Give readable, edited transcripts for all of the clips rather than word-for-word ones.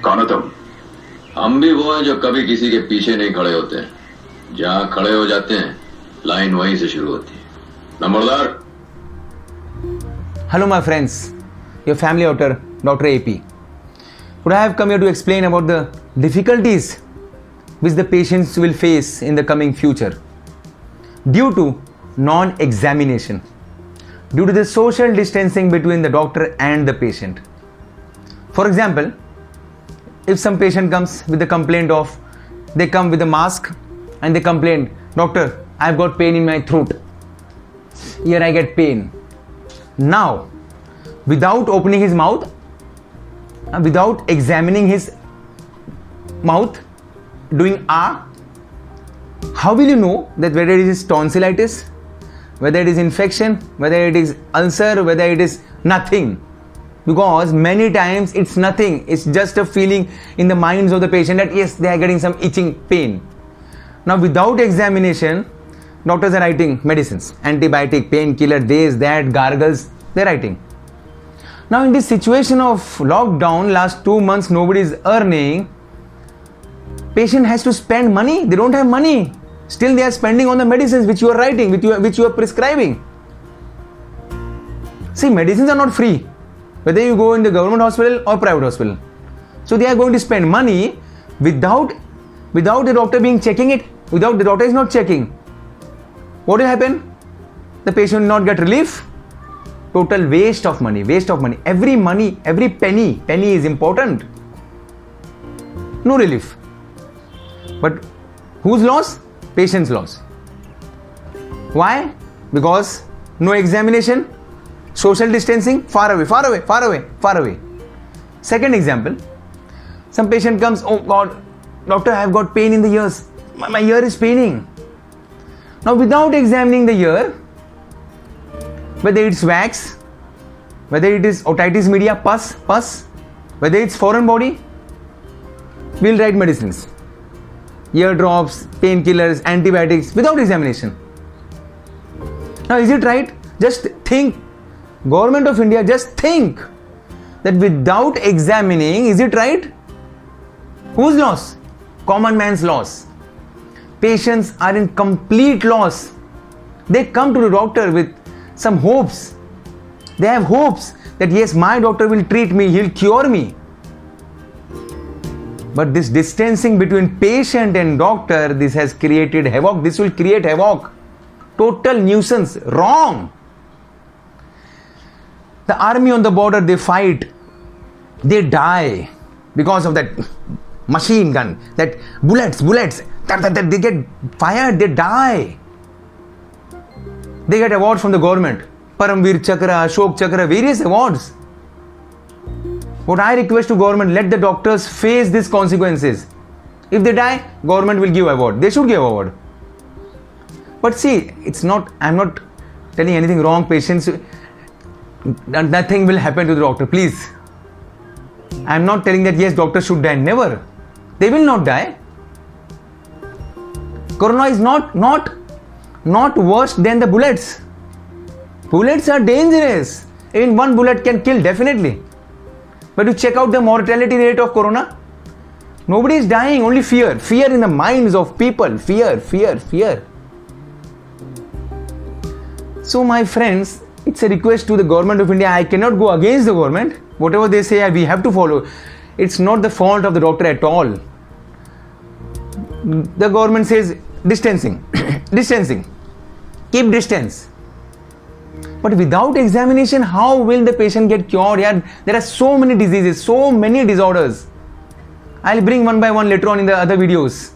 कौन हो तुम? हम भी वो हैं जो कभी किसी के पीछे नहीं खड़े होते हैं। जहां खड़े हो जाते हैं लाइन वहीं से शुरू होती है। नंबरदार। Hello my friends, your family author Dr. AP. Today I have come here to explain about the difficulties which the patients will face in the coming future due to non-examination, due to the social distancing between the doctor and the patient. For example, if some patient comes with the complaint of, they come with a mask and they complain, doctor, I've got pain in my throat, here I get pain. Now, without opening his mouth, without examining his mouth, doing how will you know that whether it is tonsillitis, whether it is infection, whether it is ulcer, whether it is nothing? Because many times it's nothing, it's just a feeling in the minds of the patient that yes, they are getting some itching pain. Now, without examination, doctors are writing medicines, antibiotic, painkiller, this, that, gargles, they're writing. Now in this situation of lockdown, last 2 months nobody is earning, patient has to spend money, they don't have money. Still they are spending on the medicines which you are writing, which you are prescribing. See, medicines are not free, whether you go in the government hospital or private hospital. So they are going to spend money without the doctor being checking it, without the doctor is not checking. What will happen? The patient will not get relief. Total waste of money, waste of money. Every penny is important. No relief. But whose loss? Patient's loss. Why? Because no examination, social distancing, far away. Second example, some patient comes, oh God, doctor, I have got pain in the ears. My ear is paining. Now, without examining the ear, whether it's wax, whether it is otitis media, pus, whether it's foreign body, we'll write medicines, ear drops, painkillers, antibiotics without examination. Now, is it right? Just think, Government of India, just think that without examining, is it right? Whose loss? Common man's loss. Patients are in complete loss. They come to the doctor with some hopes. They have hopes that yes, my doctor will treat me, he'll cure me. But this distancing between patient and doctor, this has created havoc. This will create havoc. Total nuisance. Wrong. The army on the border, they fight. They die because of that machine gun, that bullets, they get fired, they die. They get awards from the government, Paramveer Chakra, Ashok Chakra, various awards. What I request to government, let the doctors face these consequences. If they die, government will give award. They should give award. But see, I'm not telling anything wrong. Patients, nothing will happen to the doctor, please. I'm not telling that yes, doctors should die. Never. They will not die. Corona is not worse than the bullets. Bullets are dangerous. Even one bullet can kill, definitely. But you check out the mortality rate of corona. Nobody is dying, only fear. Fear in the minds of people. Fear. So my friends, it's a request to the Government of India. I cannot go against the government. Whatever they say, we have to follow. It's not the fault of the doctor at all. The government says distancing. Keep distance. But without examination, how will the patient get cured? Yeah, there are so many diseases, so many disorders. I'll bring one by one later on in the other videos.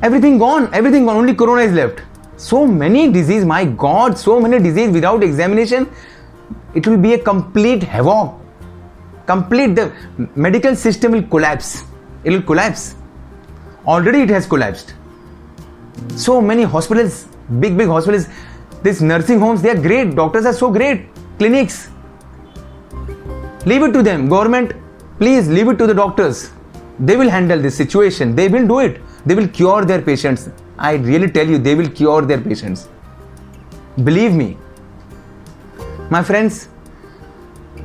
Everything gone. Only corona is left. So many diseases, my God, so many diseases without examination. It will be a complete havoc. The medical system will collapse. It will collapse. Already it has collapsed. So many hospitals, big hospitals, these nursing homes, they are great. Doctors are so great. Clinics. Leave it to them. Government, please leave it to the doctors. They will handle this situation. They will do it. They will cure their patients. I really tell you, they will cure their patients. Believe me. My friends,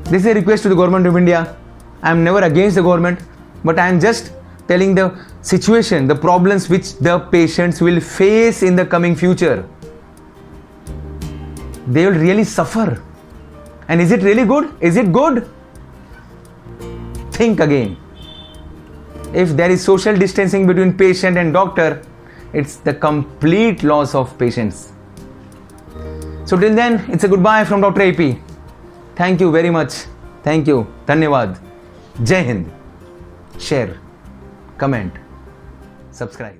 this is a request to the Government of India. I am never against the government, but I am just telling the situation, the problems which the patients will face in the coming future. They will really suffer. And is it really good? Is it good? Think again. If there is social distancing between patient and doctor, it's the complete loss of patients. So till then, it's a goodbye from Dr. AP. Thank you very much. Thank you. Dhanyavad. Jai Hind. Share, comment, subscribe.